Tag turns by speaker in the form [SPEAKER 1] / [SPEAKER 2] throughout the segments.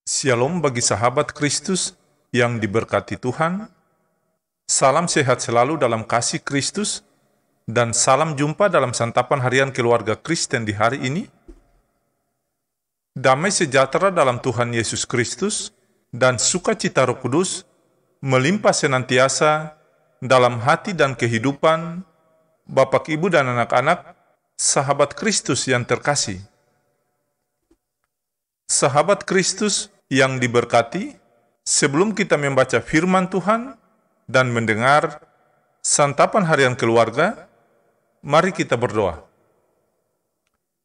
[SPEAKER 1] Shalom bagi sahabat Kristus yang diberkati Tuhan. Salam sehat selalu dalam kasih Kristus dan salam jumpa dalam santapan harian keluarga Kristen di hari ini. Damai sejahtera dalam Tuhan Yesus Kristus dan sukacita Roh Kudus melimpah senantiasa dalam hati dan kehidupan Bapak, Ibu, dan anak-anak sahabat Kristus yang terkasih. Sahabat Kristus yang diberkati, sebelum kita membaca firman Tuhan dan mendengar santapan harian keluarga, mari kita berdoa.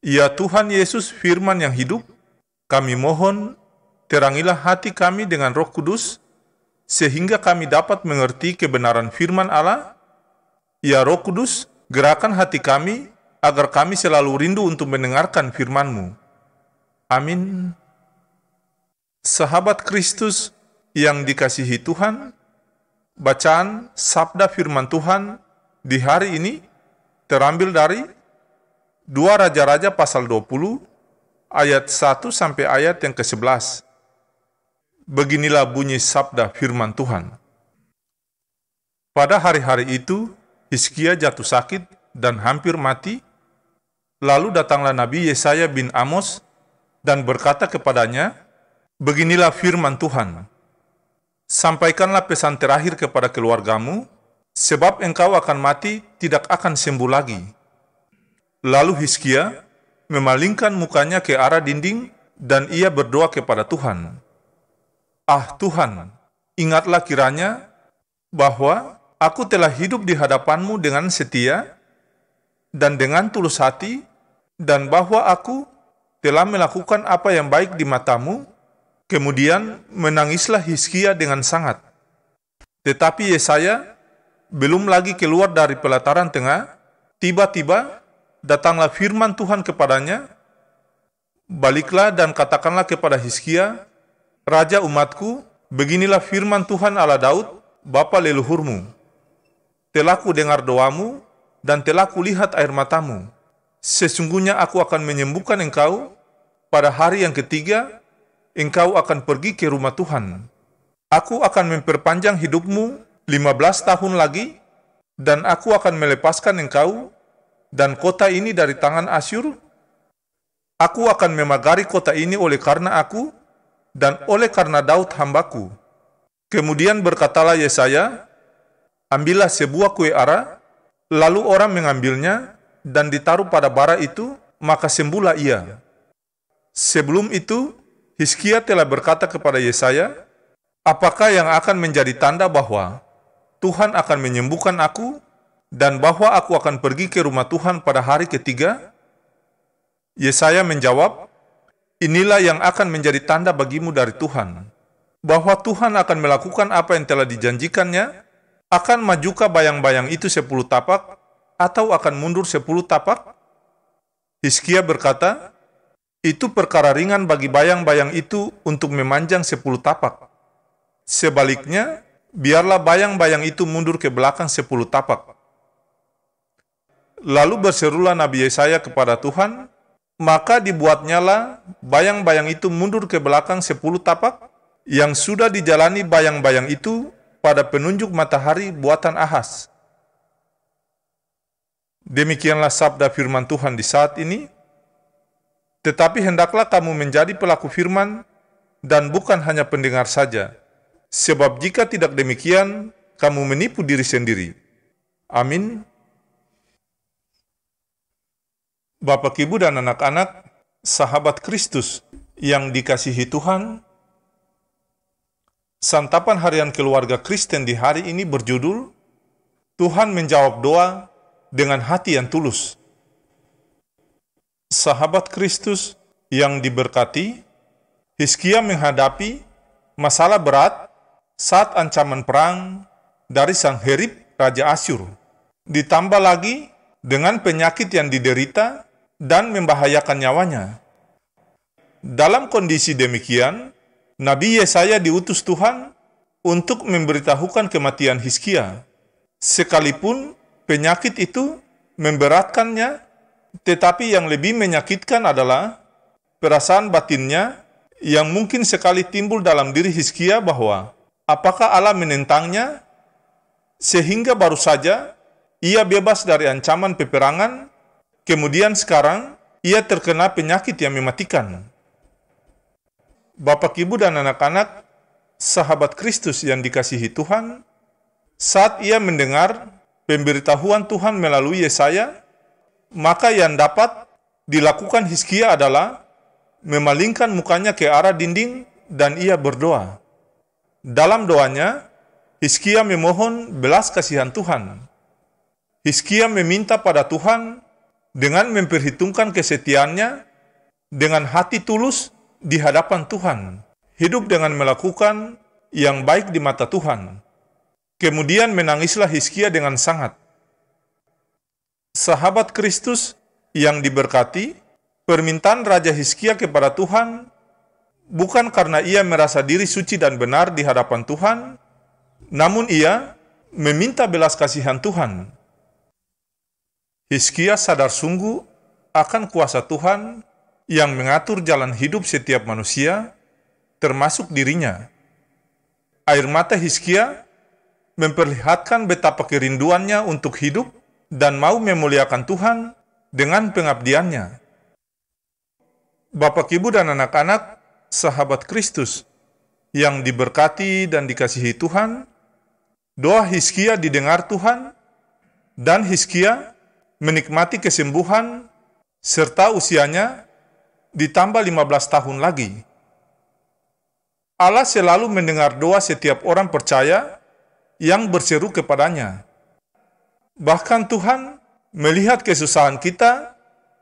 [SPEAKER 1] Ya Tuhan Yesus, firman yang hidup, kami mohon terangilah hati kami dengan Roh Kudus, sehingga kami dapat mengerti kebenaran firman Allah. Ya Roh Kudus, gerakan hati kami agar kami selalu rindu untuk mendengarkan firman-Mu. Amin. Sahabat Kristus yang dikasihi Tuhan, bacaan sabda firman Tuhan di hari ini terambil dari 2 Raja-Raja pasal 20 ayat 1 sampai ayat yang ke-11. Beginilah bunyi sabda firman Tuhan. Pada hari-hari itu, Hizkia jatuh sakit dan hampir mati. Lalu datanglah Nabi Yesaya bin Amos dan berkata kepadanya, beginilah firman Tuhan, sampaikanlah pesan terakhir kepada keluargamu, sebab engkau akan mati, tidak akan sembuh lagi. Lalu Hizkia memalingkan mukanya ke arah dinding dan ia berdoa kepada Tuhan. Ah Tuhan, ingatlah kiranya bahwa aku telah hidup di hadapan-Mu dengan setia dan dengan tulus hati, dan bahwa aku telah melakukan apa yang baik di mata-Mu. Kemudian menangislah Hizkia dengan sangat. Tetapi Yesaya belum lagi keluar dari pelataran tengah, tiba-tiba datanglah firman Tuhan kepadanya, baliklah dan katakanlah kepada Hizkia, Raja umatku, beginilah firman Tuhan Allah Daud, bapa leluhurmu. Telah ku dengar doamu dan telah kulihat air matamu. Sesungguhnya aku akan menyembuhkan engkau pada hari yang ketiga. Engkau akan pergi ke rumah Tuhan. Aku akan memperpanjang hidupmu 15 tahun lagi, dan aku akan melepaskan engkau dan kota ini dari tangan Asyur. Aku akan memagari kota ini oleh karena aku, dan oleh karena Daud hambaku. Kemudian berkatalah Yesaya, ambillah sebuah kue ara, lalu orang mengambilnya, dan ditaruh pada bara itu, maka sembuhlah ia. Sebelum itu, Hizkia telah berkata kepada Yesaya, apakah yang akan menjadi tanda bahwa Tuhan akan menyembuhkan aku dan bahwa aku akan pergi ke rumah Tuhan pada hari ketiga? Yesaya menjawab, inilah yang akan menjadi tanda bagimu dari Tuhan, bahwa Tuhan akan melakukan apa yang telah dijanjikannya, akan majukah bayang-bayang itu 10 tapak, atau akan mundur 10 tapak? Hizkia berkata, itu perkara ringan bagi bayang-bayang itu untuk memanjang 10 tapak. Sebaliknya, biarlah bayang-bayang itu mundur ke belakang 10 tapak. Lalu berserulah Nabi Yesaya kepada Tuhan, maka dibuatnyalah bayang-bayang itu mundur ke belakang 10 tapak, yang sudah dijalani bayang-bayang itu pada penunjuk matahari buatan Ahaz. Demikianlah sabda firman Tuhan di saat ini. Tetapi hendaklah kamu menjadi pelaku firman dan bukan hanya pendengar saja. Sebab jika tidak demikian, kamu menipu diri sendiri. Amin. Bapak, Ibu, dan anak-anak, sahabat Kristus yang dikasihi Tuhan, santapan harian keluarga Kristen di hari ini berjudul, Tuhan menjawab doa dengan hati yang tulus. Sahabat Kristus yang diberkati, Hizkia menghadapi masalah berat saat ancaman perang dari Sanherib Raja Asyur. Ditambah lagi dengan penyakit yang diderita dan membahayakan nyawanya. Dalam kondisi demikian, Nabi Yesaya diutus Tuhan untuk memberitahukan kematian Hizkia. Sekalipun penyakit itu memberatkannya, tetapi yang lebih menyakitkan adalah perasaan batinnya yang mungkin sekali timbul dalam diri Hizkia bahwa apakah Allah menentangnya sehingga baru saja ia bebas dari ancaman peperangan, kemudian sekarang ia terkena penyakit yang mematikan. Bapak, Ibu, dan anak-anak, sahabat Kristus yang dikasihi Tuhan, saat ia mendengar pemberitahuan Tuhan melalui Yesaya, maka yang dapat dilakukan Hizkia adalah memalingkan mukanya ke arah dinding dan ia berdoa. Dalam doanya, Hizkia memohon belas kasihan Tuhan. Hizkia meminta pada Tuhan dengan memperhitungkan kesetiaannya dengan hati tulus di hadapan Tuhan, hidup dengan melakukan yang baik di mata Tuhan. Kemudian menangislah Hizkia dengan sangat. Sahabat Kristus yang diberkati, permintaan Raja Hizkia kepada Tuhan bukan karena ia merasa diri suci dan benar di hadapan Tuhan, namun ia meminta belas kasihan Tuhan. Hizkia sadar sungguh akan kuasa Tuhan yang mengatur jalan hidup setiap manusia, termasuk dirinya. Air mata Hizkia memperlihatkan betapa kerinduannya untuk hidup dan mau memuliakan Tuhan dengan pengabdiannya. Bapak, Ibu, dan anak-anak, sahabat Kristus yang diberkati dan dikasihi Tuhan, doa Hizkia didengar Tuhan, dan Hizkia menikmati kesembuhan serta usianya ditambah 15 tahun lagi. Allah selalu mendengar doa setiap orang percaya yang berseru kepadanya. Bahkan Tuhan melihat kesusahan kita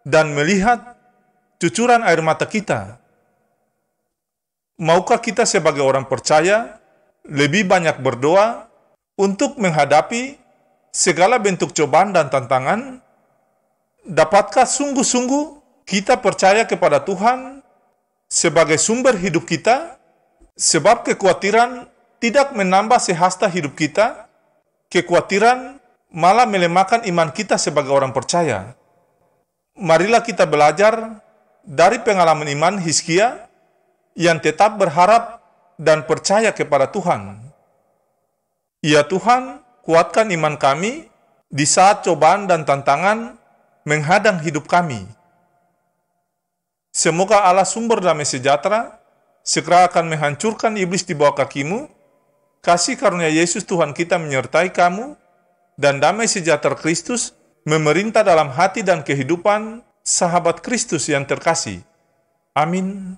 [SPEAKER 1] dan melihat cucuran air mata kita. Maukah kita sebagai orang percaya lebih banyak berdoa untuk menghadapi segala bentuk cobaan dan tantangan? Dapatkah sungguh-sungguh kita percaya kepada Tuhan sebagai sumber hidup kita, sebab kekhawatiran tidak menambah sehasta hidup kita, kekhawatiran malah melemahkan iman kita sebagai orang percaya. Marilah kita belajar dari pengalaman iman Hizkia yang tetap berharap dan percaya kepada Tuhan. Ya Tuhan, kuatkan iman kami di saat cobaan dan tantangan menghadang hidup kami. Semoga Allah sumber damai sejahtera segera akan menghancurkan iblis di bawah kakimu. Kasih karunia Yesus Tuhan kita menyertai kamu, dan damai sejahtera Kristus memerintah dalam hati dan kehidupan sahabat Kristus yang terkasih. Amin.